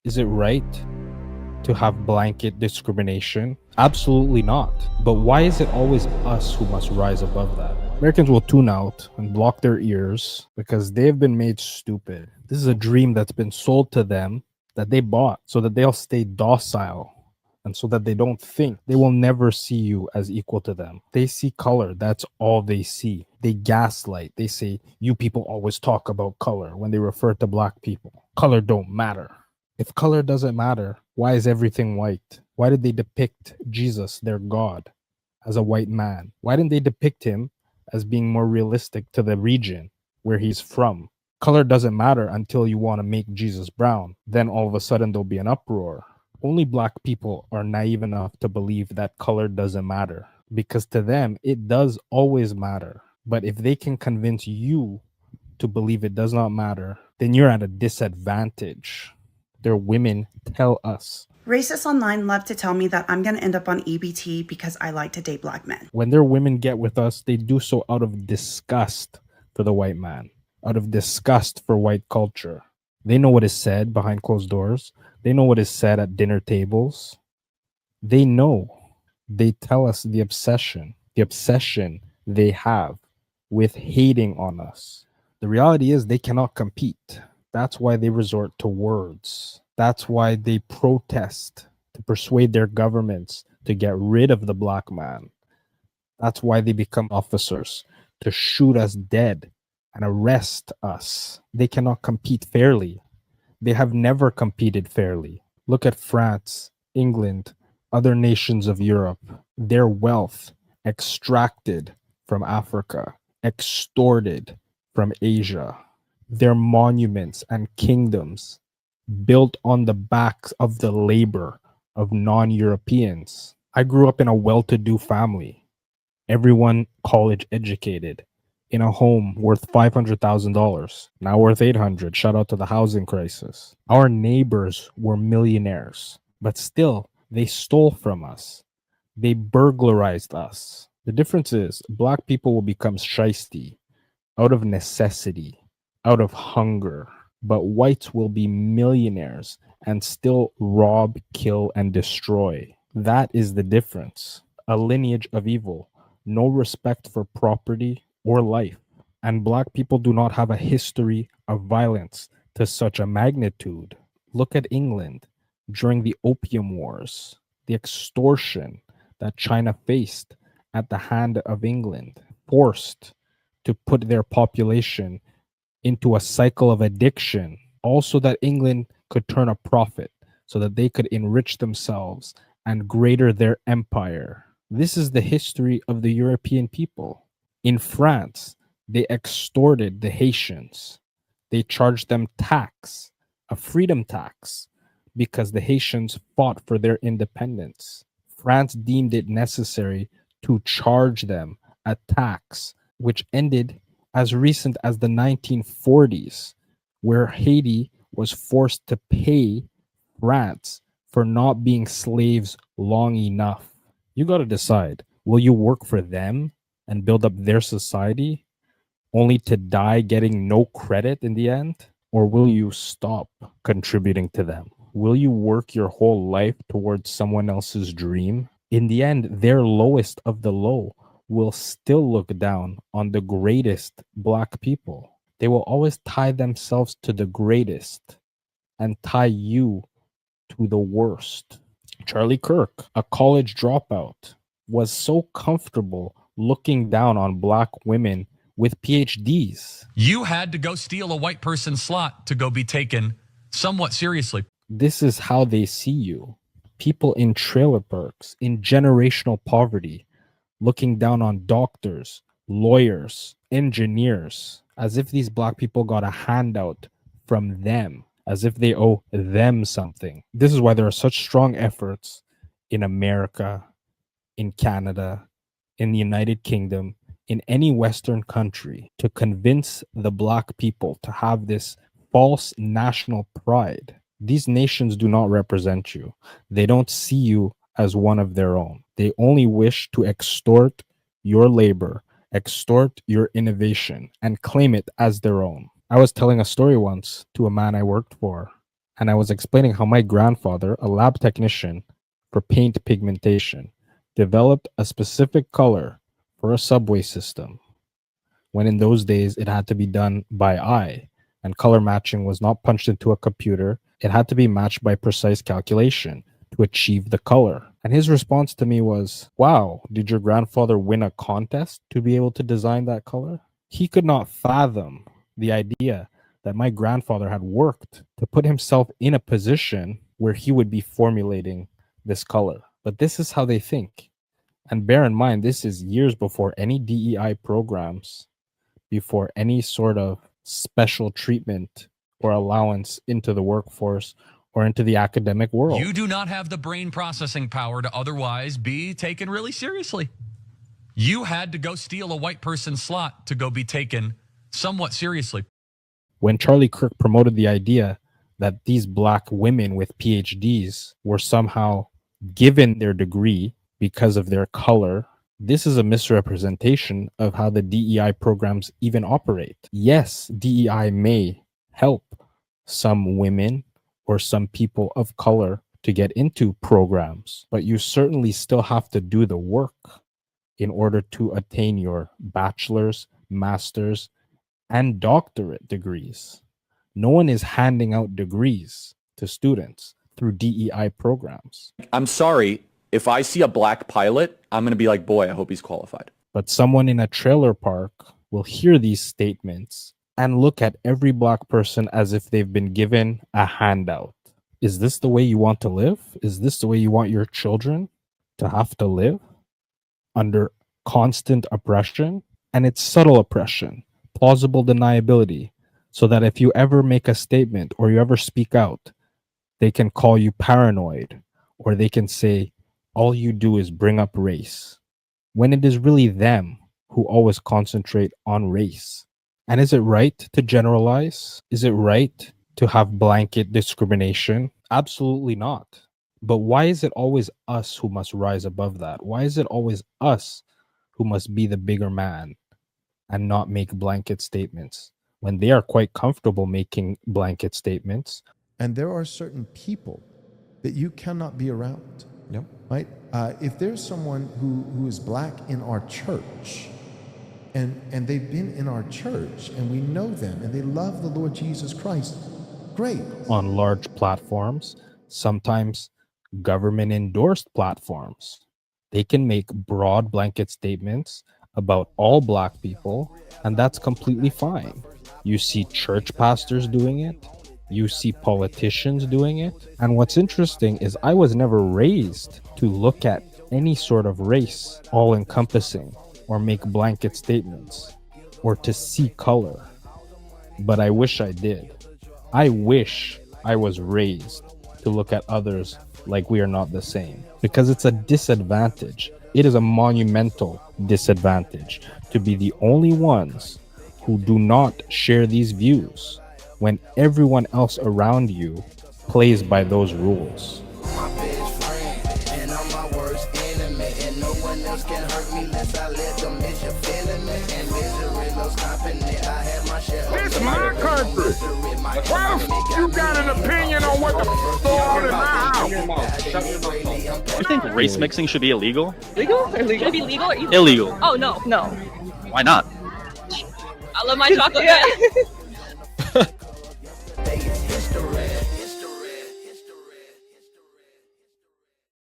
Is it right to have blanket discrimination? Absolutely not. But why is it always us who must rise above that? Americans will tune out and block their ears because they've been made stupid. This is a dream that's been sold to them that they bought so that they'll stay docile and so that they don't think. They will never see you as equal to them. They see color. That's all they see. They gaslight. They say, you people always talk about color when they refer to black people. Color don't matter. If color doesn't matter, why is everything white? Why did they depict Jesus, their God, as a white man? Why didn't they depict him as being more realistic to the region where he's from? Color doesn't matter until you want to make Jesus brown. Then all of a sudden there'll be an uproar. Only black people are naive enough to believe that color doesn't matter, because to them it does always matter. But if they can convince you to believe it does not matter, then you're at a disadvantage. Their women tell us. Racists online love to tell me that I'm going to end up on EBT because I like to date black men. When their women get with us, they do so out of disgust for the white man, out of disgust for white culture. They know what is said behind closed doors. They know what is said at dinner tables. They know. They tell us the obsession they have with hating on us. The reality is they cannot compete. That's why they resort to words. That's why they protest to persuade their governments to get rid of the black man. That's why they become officers, to shoot us dead and arrest us. They cannot compete fairly. They have never competed fairly. Look at France, England, other nations of Europe. Their wealth extracted from Africa, extorted from Asia. Their monuments and kingdoms built on the backs of the labor of non-Europeans. I grew up in a well-to-do family, everyone college educated, in a home worth $500,000, now worth $800,000. Shout out to the housing crisis. Our neighbors were millionaires, but still they stole from us. They burglarized us. The difference is black people will become shiesty out of necessity, out of hunger, but whites will be millionaires and still rob, kill, and destroy. That is the difference. A lineage of evil, no respect for property or life. And black people do not have a history of violence to such a magnitude. Look at England during the Opium Wars, the extortion that China faced at the hand of England, forced to put their population into a cycle of addiction, also that England could turn a profit so that they could enrich themselves and greater their empire. This is the history of the European people. In France, they extorted the Haitians. They charged them tax, a freedom tax, because the Haitians fought for their independence. France deemed it necessary to charge them a tax, which ended as recent as the 1940s, where Haiti was forced to pay France for not being slaves long enough. You got to decide, will you work for them and build up their society only to die getting no credit in the end? Or will you stop contributing to them? Will you work your whole life towards someone else's dream? In the end, their lowest of the low will still look down on the greatest black people. They will always tie themselves to the greatest and tie you to the worst. Charlie Kirk, a college dropout, was so comfortable looking down on black women with PhDs. You had to go steal a white person's slot to go be taken somewhat seriously. This is how they see you. People in trailer parks, in generational poverty, looking down on doctors, lawyers, engineers, as if these black people got a handout from them, as if they owe them something. This is why there are such strong efforts in America, in Canada, in the United Kingdom, in any Western country to convince the black people to have this false national pride. These nations do not represent you. They don't see you as one of their own. They only wish to extort your labor, extort your innovation, and claim it as their own. I was telling a story once to a man I worked for, And I was explaining how my grandfather, a lab technician for paint pigmentation, developed a specific color for a subway system, when in those days it had to be done by eye, and color matching was not punched into a computer. It had to be matched by precise calculation to achieve the color. And his response to me was, wow, did your grandfather win a contest to be able to design that color? He could not fathom the idea that my grandfather had worked to put himself in a position where he would be formulating this color. But this is how they think. And bear in mind, this is years before any DEI programs, before any sort of special treatment or allowance into the workforce or into the academic world. You do not have the brain processing power to otherwise be taken really seriously. You had to go steal a white person's slot to go be taken somewhat seriously. When Charlie Kirk promoted the idea that these black women with PhDs were somehow given their degree because of their color, this is a misrepresentation of how the DEI programs even operate. Yes, DEI may help some women or some people of color to get into programs, but you certainly still have to do the work in order to attain your bachelor's, master's, and doctorate degrees. No one is handing out degrees to students through DEI programs. I'm sorry, if I see a black pilot, I'm going to be like, boy, I hope he's qualified. But someone in a trailer park will hear these statements and look at every black person as if they've been given a handout. Is this the way you want to live? Is this the way you want your children to have to live? Under constant oppression? And it's subtle oppression, plausible deniability, so that if you ever make a statement or you ever speak out, they can call you paranoid, or they can say, all you do is bring up race, when it is really them who always concentrate on race. And is it right to generalize? Is it right to have blanket discrimination? Absolutely not. But why is it always us who must rise above that? Why is it always us who must be the bigger man and not make blanket statements when they are quite comfortable making blanket statements? And there are certain people that you cannot be around. Yep. Right? If there's someone who is black in our church, and they've been in our church, and we know them, and they love the Lord Jesus Christ, great. On large platforms, sometimes government-endorsed platforms, they can make broad blanket statements about all black people, and that's completely fine. You see church pastors doing it. You see politicians doing it. And what's interesting is I was never raised to look at any sort of race all-encompassing or make blanket statements or to see color. But I wish I did. I wish I was raised to look at others like we are not the same, because it's a disadvantage. It is a monumental disadvantage to be the only ones who do not share these views when everyone else around you plays by those rules. My best friend, and I'm my worst enemy, and no one else can hurt me unless I let them miss your feeling me, and misery loves company. I had my share. It's my country. Well, you got an opinion on what the f*** going on in my house. You think race mixing should be illegal? Legal? Should it be legal or illegal? Illegal. Oh, no. Why not? I love my chocolate. Yeah.